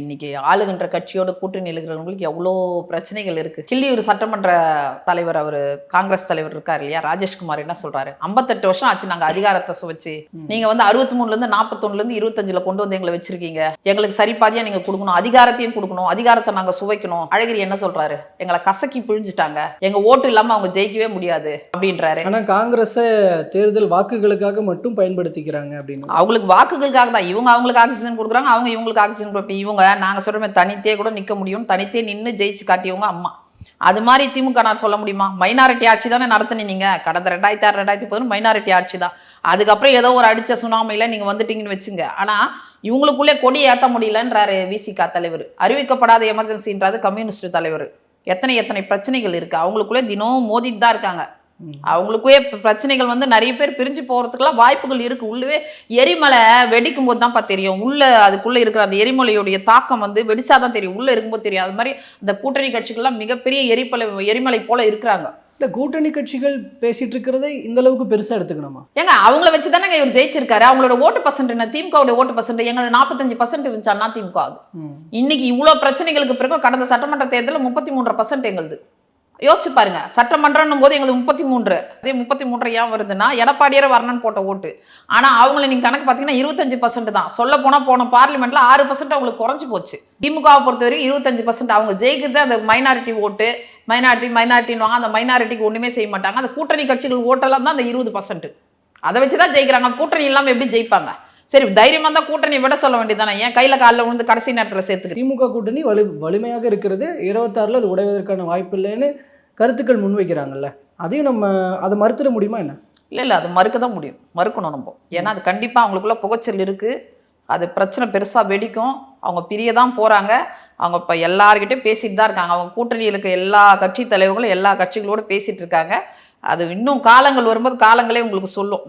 இன்னைக்கு ஆளுகின்ற கட்சியோட கூட்டணி இருக்கிறவங்களுக்கு எவ்வளோ பிரச்சனைகள் இருக்கு. கிள்ளியூர் சட்டமன்ற தலைவர், அவரு காங்கிரஸ் தலைவர் இருக்காரு இல்லையா, ராஜேஷ்குமார் என்ன சொல்றாரு, 58 வருஷம் ஆச்சு நாங்க அதிகாரத்தை சுவைச்சு, நீங்க வந்து 63ல இருந்து 41ல இருந்து 25ல கொண்டு வந்து எங்களை வச்சிருக்கீங்க, எங்களுக்கு சரிபாதியா நீங்க கொடுக்கணும், அதிகாரத்தையும் கொடுக்கணும், அதிகாரத்தை நாங்க சுவைக்கணும். அழகிரி என்ன சொல்றாரு, எங்களை கசக்கி பிழிஞ்சிட்டாங்க, எங்க ஓட்டு இல்லாம அவங்க ஜெயிக்கவே முடியாது அப்படின்றாரு. ஆனா காங்கிரஸ் தேர்தல் வாக்குகளுக்காக மட்டும் பயன்படுத்திக்கிறாங்க அப்படின்னு. அவங்களுக்கு வாக்குகளுக்காக தான், இவங்க அவங்களுக்கு ஆக்சிஜன் கொடுக்குறாங்க, அவங்க இவங்களுக்கு ஆக்சிஜன் கொடுப்போம். இவங்க நாங்கள் சொல்கிறோமே தனித்தே கூட நிற்க முடியும், தனித்தே நின்று ஜெயிச்சு காட்டியவங்க அம்மா. அது மாதிரி திமுக நான் சொல்ல முடியுமா? மைனாரிட்டி ஆட்சி தானே நடத்தினீங்க கடந்த 2006 2010 மைனாரிட்டி ஆட்சி தான். அதுக்கப்புறம் ஏதோ ஒரு அடித்த சுனாமியில் நீங்கள் வந்துட்டீங்கன்னு வச்சுங்க. ஆனால் இவங்களுக்குள்ளே கொடி ஏற்ற முடியலன்றாரு விசிக தலைவர். அறிவிக்கப்படாத எமர்ஜென்சின்றது கம்யூனிஸ்ட் தலைவர். எத்தனை பிரச்சனைகள் இருக்குது, அவங்களுக்குள்ளே தினமும் மோதிட்டு தான் இருக்காங்க. அவங்களுக்கே பிரச்சனைகள் வந்து நிறைய பேர் பிரிஞ்சு போகிறதுக்கெல்லாம் வாய்ப்புகள் இருக்குது. உள்ளவே எரிமலை வெடிக்கும் போது தான்ப்பா தெரியும், உள்ள அதுக்குள்ளே இருக்கிற அந்த எரிமலையுடைய தாக்கம் வந்து வெடிச்சாதான் தெரியும், உள்ளே இருக்கும்போது தெரியும். அது மாதிரி அந்த கூட்டணி கட்சிகள்லாம் மிகப்பெரிய எரிமலை போல இருக்கிறாங்க. இந்த கூட்டணி கட்சிகள் பேசிட்டு இருக்கிறதை இந்த அளவுக்கு பெருசா எடுத்துக்கணுமா? ஏங்க அவங்கள வச்சு தானே இவர் ஜெயிச்சிருக்காரு. அவங்களோட ஓட்டு பர்சன்ட் என்ன, திமுகவுடைய ஓட்டு பர்சன்ட் எங்க 45% இருந்துச்சா திமுக. இன்னைக்கு இவ்வளோ பிரச்சனைகளுக்கு பிறகு கடந்த சட்டமன்ற தேர்தலில் 33% எங்களுது. யோசிச்சு பாருங்க, சட்டமன்றம் போது எங்களுக்கு 33. அதே 33 ஏன் வருதுன்னா எடப்பாடியார வரணும்னு போட்ட ஓட்டு. ஆனா அவங்களை நீங்க கணக்கு பார்த்தீங்கன்னா 25% தான். சொல்ல போன பார்லிமெண்ட்ல 6% அவங்களுக்கு குறைஞ்சு போச்சு. திமுகவை பொறுத்த வரைக்கும் 25%. அவங்க ஜெயிக்கிறது அந்த மைனாரிட்டி ஓட்டு. மைனாரிட்டின்னு அந்த மைனாரிட்டிக்கு ஒண்ணுமே செய்ய மாட்டாங்க. அந்த கூட்டணி கட்சிகள் ஓட்டெல்லாம் தான் அந்த 20%. அதை வச்சுதான் ஜெயிக்கிறாங்க. கூட்டணி இல்லாம எப்படி ஜெயிப்பாங்க? சரி, தைரியமா தான் கூட்டணி விட சொல்ல வேண்டியதானே, ஏன் கையில காலில் விழுந்து கடைசி நேரத்தில் சேர்த்துக்கு. திமுக கூட்டணி வலிமையாக இருக்கிறது, 26ல் அது உடைவதற்கான வாய்ப்பு இல்லைன்னு கருத்துக்கள் முன்வைக்கிறாங்கல்ல, அதையும் நம்ம அதை மறுத்துட முடியுமா என்ன? இல்லை அது மறுக்க தான் முடியும், மறுக்கணும் நம்ம. ஏன்னா அது கண்டிப்பாக அவங்களுக்குள்ள புகைச்சல் இருக்குது, அது பிரச்சனை பெருசாக வெடிக்கும். அவங்க பிரிய தான் போகிறாங்க. அவங்க இப்போ எல்லார்கிட்டையும் பேசிட்டு தான் இருக்காங்க. அவங்க கூட்டணியில் இருக்க எல்லா கட்சி தலைவர்களும் எல்லா கட்சிகளோடு பேசிகிட்டு இருக்காங்க. அது இன்னும் காலங்கள் வரும்போது காலங்களே உங்களுக்கு சொல்லும்.